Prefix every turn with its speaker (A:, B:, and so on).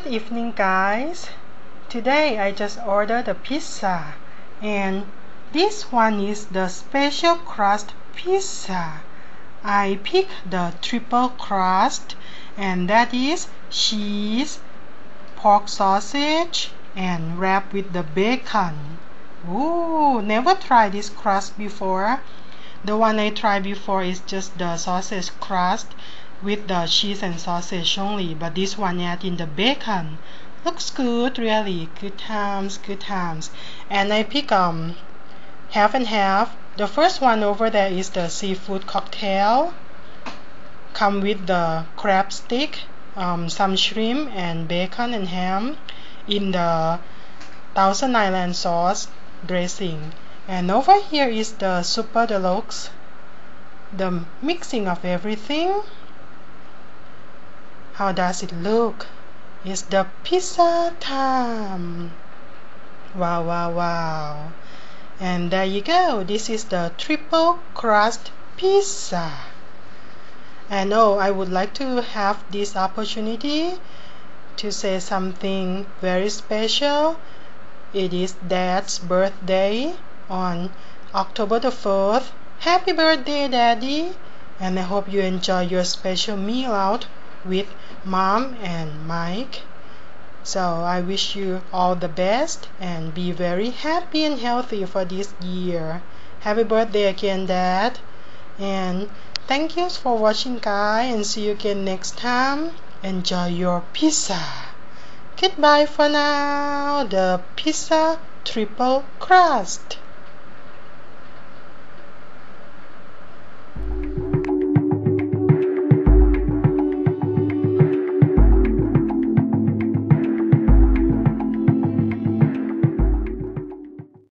A: Good evening, guys. Today I just ordered a pizza, and this one is the special crust pizza. I picked the triple crust, and that is cheese, pork sausage, and wrapped with the bacon. Ooh, never tried this crust before. The one I tried before is just the sausage crust with the cheese and sausage only, but this one add in the bacon. Looks good, really. Good times, good times. And I pick half and half. The first one over there is the seafood cocktail. Come with the crab stick, some shrimp and bacon and ham in the Thousand Island sauce dressing. And over here is the super deluxe, the mixing of everything. How does it look? It's the pizza time. Wow, wow, wow. And there you go. This is the triple crust pizza. And I would like to have this opportunity to say something very special. It is Dad's birthday on October the 4th. Happy birthday, Daddy! And I hope you enjoy your special meal out with Mom and Mike. So I wish you all the best and be very happy and healthy for this year. Happy birthday again, Dad. And thank you for watching, guys, and see you again next time. Enjoy your pizza. Goodbye for now. The pizza triple crust.